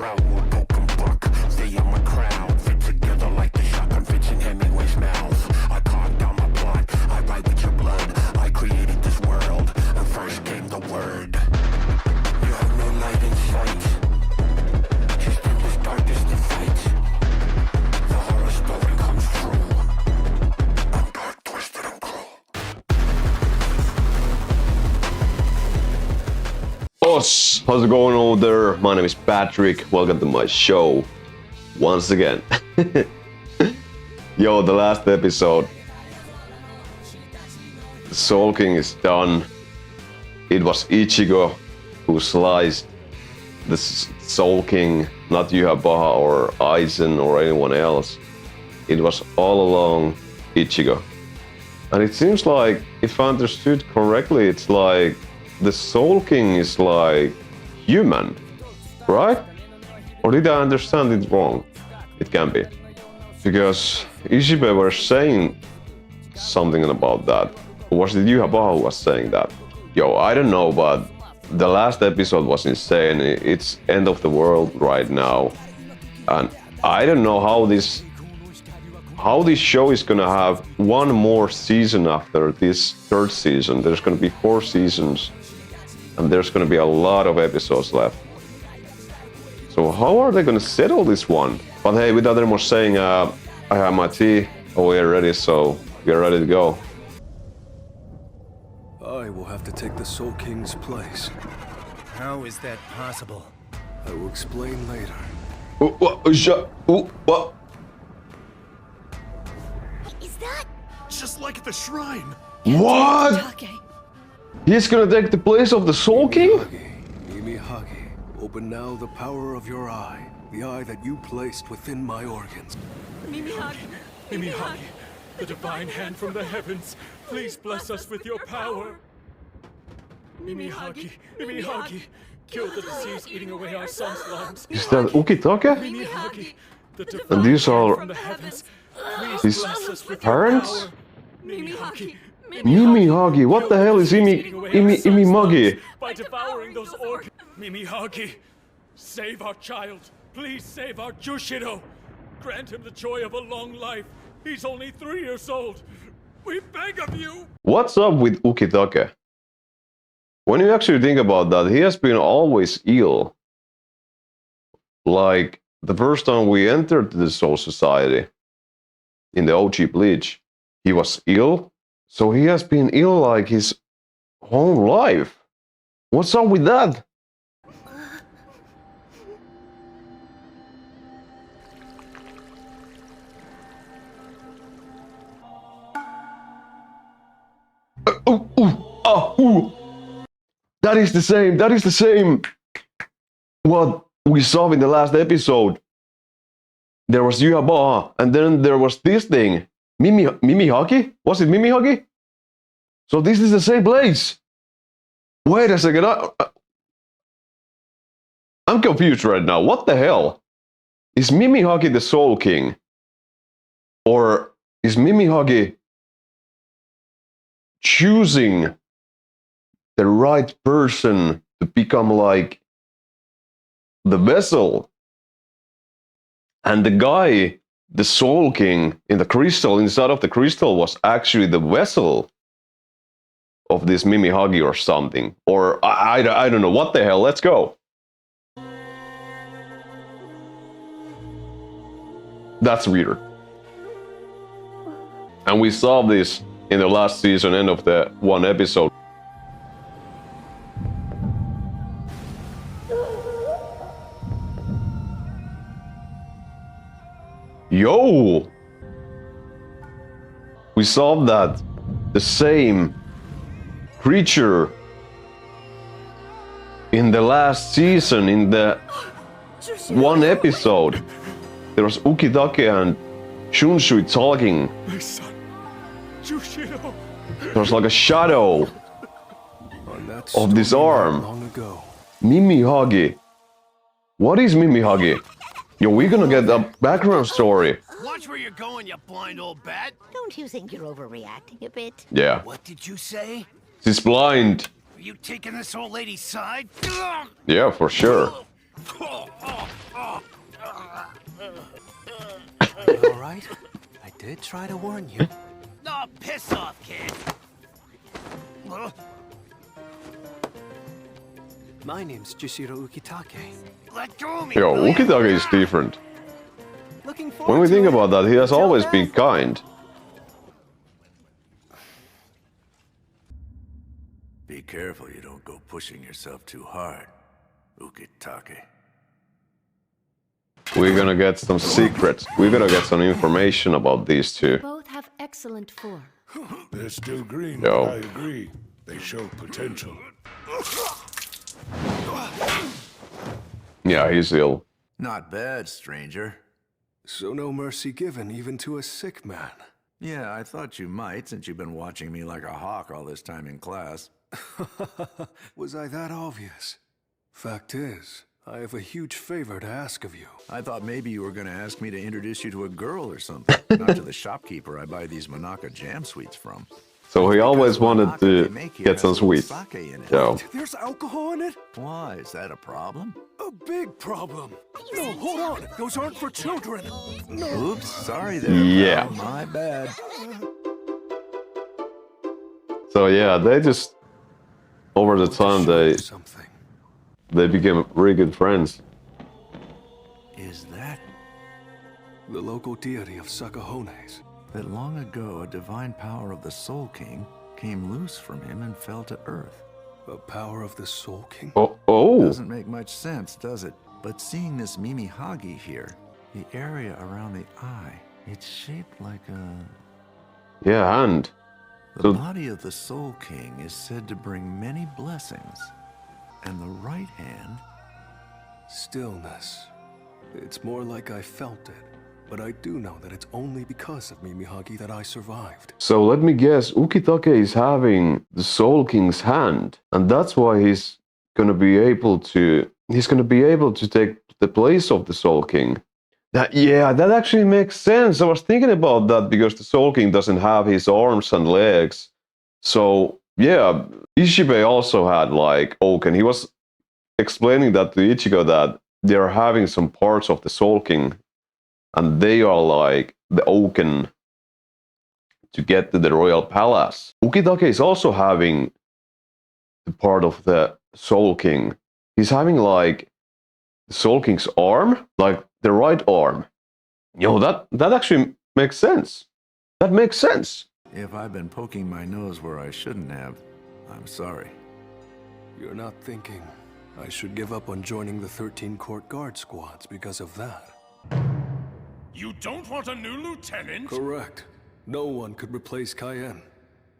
out, open book. Stay on my crowd, fit together like the shotgun fits in Hemingway's mouth. I carved down my plot, I write with your blood. I created this world, and first came the word. You have no light in sight, just endless darkness to fight. The horror story comes true. I'm dark, twisted, and cruel. Boss, how's it going over there? My name is Patrick. Welcome to my show once again. Yo, the last episode, the Soul King is done. It was Ichigo who sliced the Soul King, not Yhwach or Aizen or anyone else. It was all along Ichigo. And it seems like, if I understood correctly, it's like the Soul King is like human, right? Or did I understand it wrong? It can be. Because Ichibe was saying something about that. Or was it Yhwach who was saying that? Yo, I don't know, but the last episode was insane. It's end of the world right now. And I don't know how this show is gonna have one more season after this third season. There's gonna be 4 seasons. And there's gonna be a lot of episodes left. So how are they gonna settle this one? But hey, without any more saying, I have my tea over here ready, so we're ready to go. I will have to take the Soul King's place. How is that possible? I will explain later. What? Is that? Just like at the shrine. What? He's gonna take the place of the Soul King? Mimi-Hagi, open now the power of your eye, the eye that you placed within my organs. Mimi-Hagi, the divine hand from the heavens, please bless us with your power. Mimi-Hagi, kill the disease eating away our son's lungs. Is that Ukitake? Mimi-Hagi, the divine And these hand are from the heavens, please his bless us with parents? your power. Mimi-Hagi, Mimi-Hagi, what the hell is Imi-Magi? by devouring those organs. Mimi-Hagi, save our child. Please save our Jushido. Grant him the joy of a long life. He's only 3 years old. We beg of you. What's up with Ukitake? When you actually think about that, he has been always ill. Like, the first time we entered the Soul Society, in the OG Bleach, he was ill. So he has been ill like his whole life. What's up with that? That is the same what we saw in the last episode. There was Yhwach, and then there was this thing. Mimi-Hagi? Was it Mimi-Hagi? So this is the same place. Wait a second. I'm confused right now. What the hell? Is Mimi-Hagi the Soul King? Or is Mimi-Hagi choosing the right person to become like the vessel? And the guy, the Soul King in the crystal, inside of the crystal, was actually the vessel of this Mimi-Hagi or something. Or I don't know. What the hell? Let's go. That's weird. And we saw this in the last season, end of the one episode. Yo! We saw that the same creature in the last season, in the one episode. There was Ukitake and Shunshui talking. My son, Jushido. There was like a shadow of this arm. Long ago. Mimi-Hagi. What is Mimi-Hagi? Yo, we're gonna get a background story. Watch where you're going, you blind old bat. Don't you think you're overreacting a bit? Yeah. What did you say? She's blind. Are you taking this old lady's side? Yeah, for sure. All right? I did try to warn you. Oh, piss off, kid. My name's Jushiro Ukitake. Let go of me. Yo, will ya? Ukitake is different. Looking forward When we to think it. about that, he has Tell always Beth. been kind. Be careful you don't go pushing yourself too hard, Ukitake. We're gonna get some secrets. We're gonna get some information about these two. Both have excellent form. They're still green, Yo. but I agree. They show potential. Yeah, he's ill. Not bad, stranger. So no mercy given even to a sick man. Yeah, I thought you might, since you've been watching me like a hawk all this time in class. Was I that obvious? Fact is, I have a huge favor to ask of you. I thought maybe you were going to ask me to introduce you to a girl or something, not to the shopkeeper I buy these Monaca jam sweets from. So he always Because wanted Monaca they to make here get has some a little sweets. sake in it. Yo. There's alcohol in it? Why, is that a problem? A big problem. No, hold on. Those aren't for children. No. Oops, sorry there. Yeah. pal. My bad. So yeah, they just over the time Something. they became really good friends. Is that The local deity of Sakahones. that long ago a divine power of the Soul King came loose from him and fell to earth? The power of the Soul King. Oh. Doesn't make much sense, does it? But seeing this Mimi Hagi here, the area around the eye, it's shaped like a... Yeah, and The So- body of the Soul King is said to bring many blessings, and the right hand... Stillness. It's more like I felt it. But I do know that it's only because of Mimihagi that I survived. so let me guess, Ukitake is having the Soul King's hand, and that's why he's gonna be able to take the place of the Soul King. That actually makes sense. I was thinking about that because the Soul King doesn't have his arms and legs. So yeah, Ishibe also had like Oaken. He was explaining that to Ichigo that they're having some parts of the Soul King, and they are like the Oaken to get to the royal palace. Ukitake is also having the part of the Soul King. He's having like the Soul King's arm, like the right arm. Yo, that actually makes sense. That makes sense. If I've been poking my nose where I shouldn't have, I'm sorry. You're not thinking I should give up on joining the 13 court guard squads because of that. You don't want a new lieutenant? Correct. No one could replace Cayenne.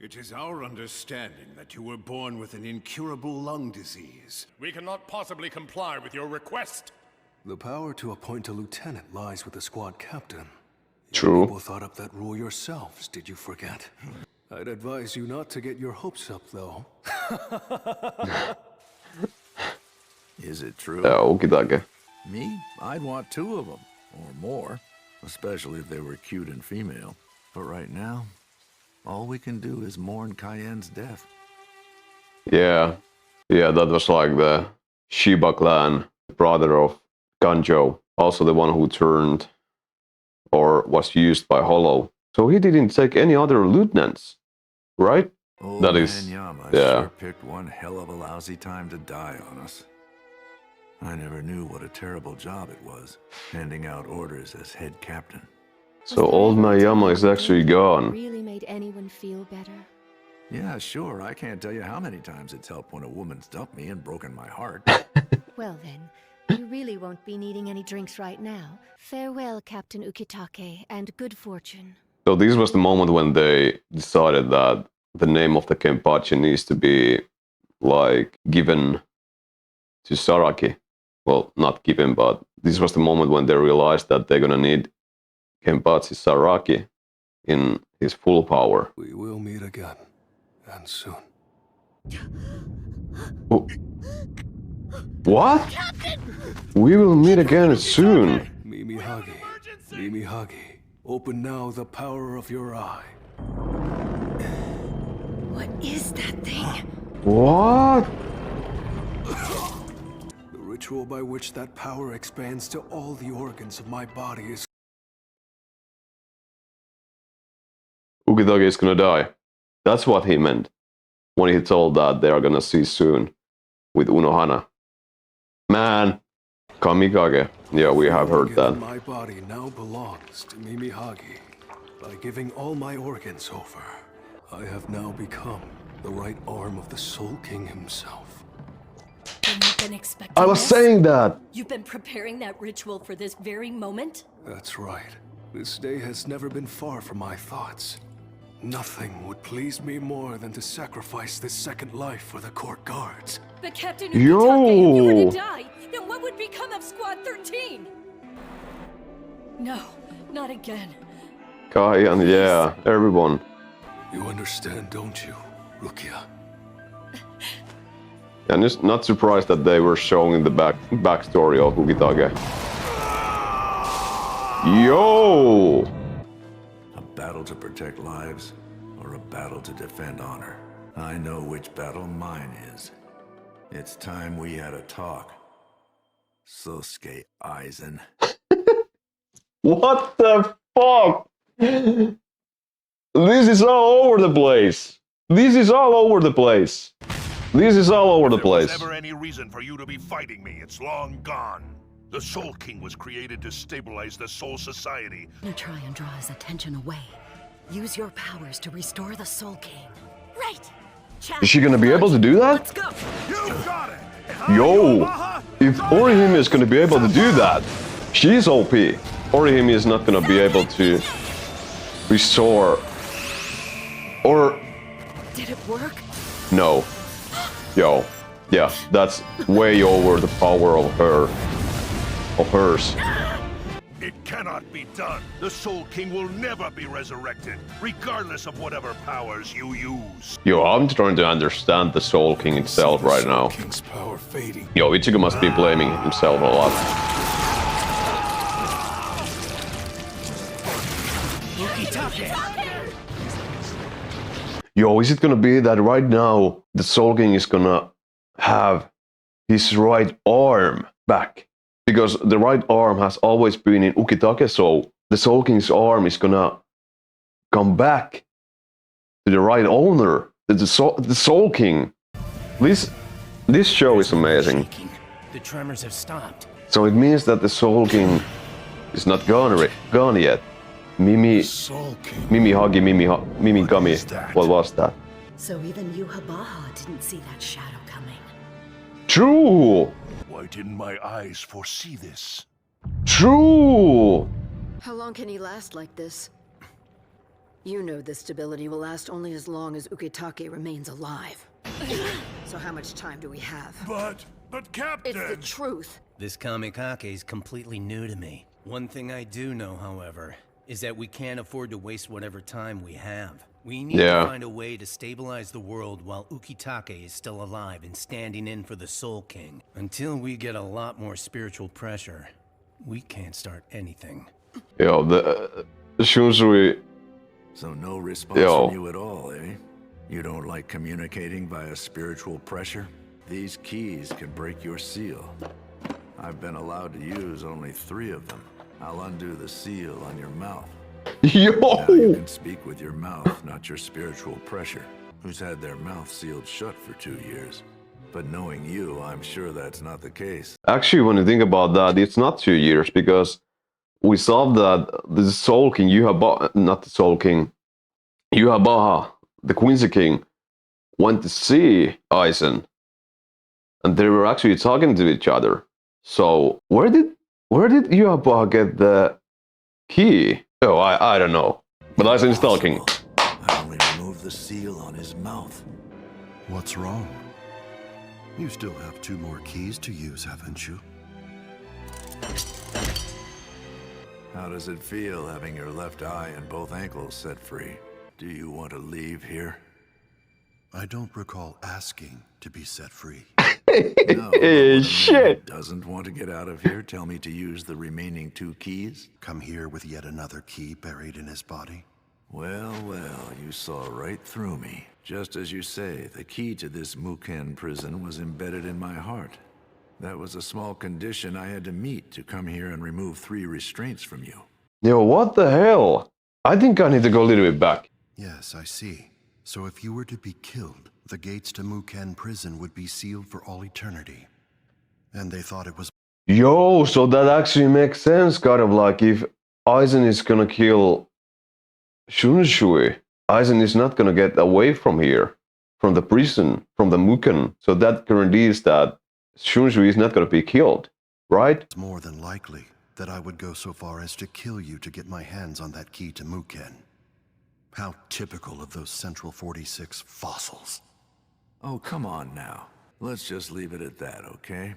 It is our understanding that you were born with an incurable lung disease. We cannot possibly comply with your request. The power to appoint a lieutenant lies with the squad captain. True. People thought up that rule yourselves, did you forget? I'd advise you not to get your hopes up, though. Is it true? Yeah, Ukitake. Me? I'd want 2 of them, or more. Especially if they were cute and female. But right now, all we can do is mourn Cayenne's death. Yeah, that was like the Shiba clan, brother of Ganjo, also the one who turned or was used by Hollow. So he didn't take any other lieutenants, right? Old That is- man Yama yeah. sure picked one hell of a lousy time to die on us. I never knew what a terrible job it was, handing out orders as head captain. So old Mayama is actually gone. Really made anyone feel better? Yeah, sure, I can't tell you how many times it's helped when a woman's dumped me and broken my heart. Well then, you really won't be needing any drinks right now. Farewell, Captain Ukitake, and good fortune. So this was the moment when they decided that the name of the Kenpachi needs to be like given to Saraki. Well, not given, but this was the moment when they realized that they're gonna need Kenpachi Saraki in his full power. We will meet again, and soon. Oh. What? We will meet again soon. Mimihagi, Mimihagi, open now the power of your eye. What is that thing? What? The ritual by which that power expands to all the organs of my body is... Ukitake is gonna die. That's what he meant when he told that they are gonna see soon with Unohana. Man, Kamikage. Yeah, we have heard that. My body now belongs to Mimihagi. By giving all my organs over, I have now become the right arm of the Soul King himself. And you've been expecting I was this? saying that! You've been preparing that ritual for this very moment? That's right. This day has never been far from my thoughts. Nothing would please me more than to sacrifice this second life for the court guards. But Captain Ukitake, if you were Yo! to die, then what would become of Squad 13? No, not again. Kai and yeah, everyone. You understand, don't you, Rukia? I'm just not surprised that they were showing the backstory of Ukitake. Yo! A battle to protect lives, or a battle to defend honor. I know which battle mine is. It's time we had a talk. Sosuke Aizen. What the fuck? This is all over the place. This is all over the place. This is all over the place. If there was ever any reason for you to be fighting me, it's long gone. The Soul King was created to stabilize the Soul Society. Now try and draw his attention away. Use your powers to restore the Soul King. Right! Is she gonna be able to do that? Let's go! You got it! Yo! If Orihime is gonna be able to do that, she's OP. Orihime is not gonna be able to restore. Or... Did it work? No. Yo. Yeah, that's way over the power of her. Of hers. It cannot be done. The Soul King will never be resurrected, regardless of whatever powers you use. Yo, I'm trying to understand the Soul King itself right now. King's power fading. Yo, Ichigo must be blaming himself a lot. Yo, is it gonna be that right now the Soul King is gonna have his right arm back? Because the right arm has always been in Ukitake, so the Soul King's arm is gonna come back to the right owner, the Soul King. This show is amazing. The tremors have stopped. So it means that the Soul King is not gone yet. Mimihagi. What was that? So even Yuhabaha didn't see that shadow coming. True! Why didn't my eyes foresee this? True! How long can he last like this? You know this stability will last only as long as Ukitake remains alive. So how much time do we have? But Captain! It's the truth. This Kamikake is completely new to me. One thing I do know, however, is that we can't afford to waste whatever time we have. We need to find a way to stabilize the world while Ukitake is still alive and standing in for the Soul King. Until we get a lot more spiritual pressure, we can't start anything. Yo, the Shunsui... So no response from you at all, eh? You don't like communicating via spiritual pressure? These keys can break your seal. I've been allowed to use only 3 of them. I'll undo the seal on your mouth. Yo! Now you can speak with your mouth, not your spiritual pressure. Who's had their mouth sealed shut for 2 years? But knowing you, I'm sure that's not the case. Actually, when you think about that, it's not 2 years, because we saw that the Soul King, not the Soul King, Yuhabaha, the Quincy King, went to see Aizen. And they were actually talking to each other. So, where did Yuhabaha get the key? Oh, I don't know. But Aizen's talking. I only removed the seal on his mouth. What's wrong? You still have 2 more keys to use, haven't you? How does it feel having your left eye and both ankles set free? Do you want to leave here? I don't recall asking to be set free. No, shit. Doesn't want to get out of here? Tell me to use the remaining 2 keys? Come here with yet another key buried in his body? Well, you saw right through me. Just as you say, the key to this Muken prison was embedded in my heart. That was a small condition I had to meet to come here and remove 3 restraints from you. Yo, what the hell? I think I need to go a little bit back. Yes, I see. So if you were to be killed, the gates to Muken prison would be sealed for all eternity. And they thought it was... Yo, so that actually makes sense, kind of like if Aizen is gonna kill Shunshui, Aizen is not gonna get away from here, from the prison, from the Muken. So that guarantees that Shunshui is not gonna be killed, right? It's more than likely that I would go so far as to kill you to get my hands on that key to Muken. How typical of those Central 46 fossils. Oh, come on now. Let's just leave it at that, okay?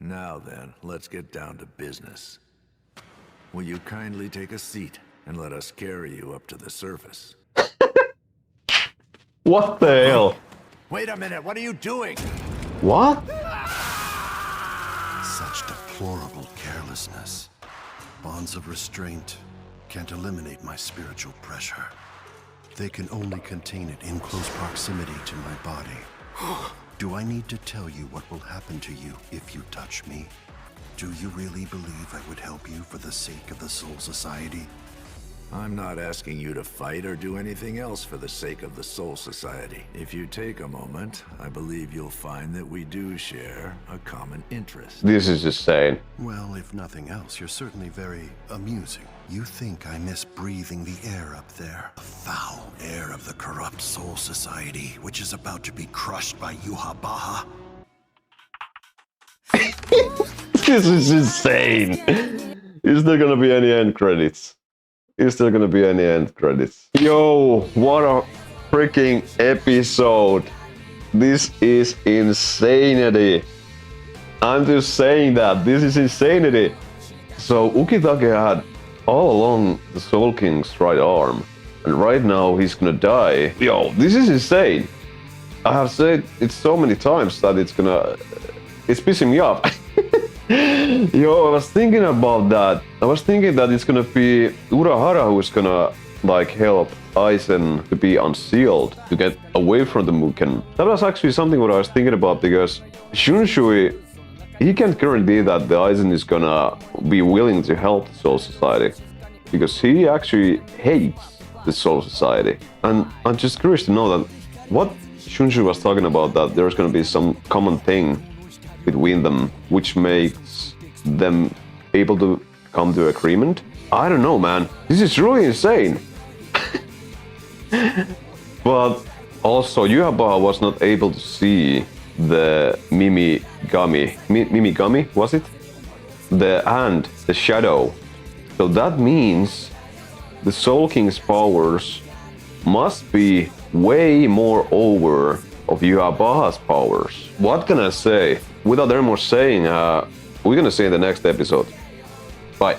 Now then, let's get down to business. Will you kindly take a seat and let us carry you up to the surface? What the hell? Wait a minute, what are you doing? What? Such deplorable carelessness. Bonds of restraint can't eliminate my spiritual pressure. They can only contain it in close proximity to my body. Do I need to tell you what will happen to you if you touch me? Do you really believe I would help you for the sake of the Soul Society? I'm not asking you to fight or do anything else for the sake of the Soul Society. If you take a moment, I believe you'll find that we do share a common interest. This is insane. Well, if nothing else, you're certainly very amusing. You think I miss breathing the air up there? The foul air of the corrupt Soul Society, which is about to be crushed by Yuha-Baha? This is insane. Is there gonna be any end credits? Is there gonna be any end credits? Yo, what a freaking episode. This is insanity. I'm just saying that. This is insanity. So Ukitake had all along the Soul King's right arm. And right now he's gonna die. Yo, this is insane. I have said it so many times that it's pissing me off. Yo, I was thinking about that. I was thinking that it's gonna be Urahara who's gonna like help Aizen to be unsealed, to get away from the Muken. That was actually something what I was thinking about, because Shunshui, he can't guarantee that the Aizen is gonna be willing to help the Soul Society, because he actually hates the Soul Society. And I'm just curious to know that what Shunshui was talking about, that there's gonna be some common thing between them which makes them able to come to agreement. I don't know, man. This is really insane. But also Yuha-Baha was not able to see the Mimigami, was it? The hand, the shadow. So that means the Soul King's powers must be way more over of Yuha-Baha's powers. What can I say? Without any more saying, we're gonna see in the next episode. Bye.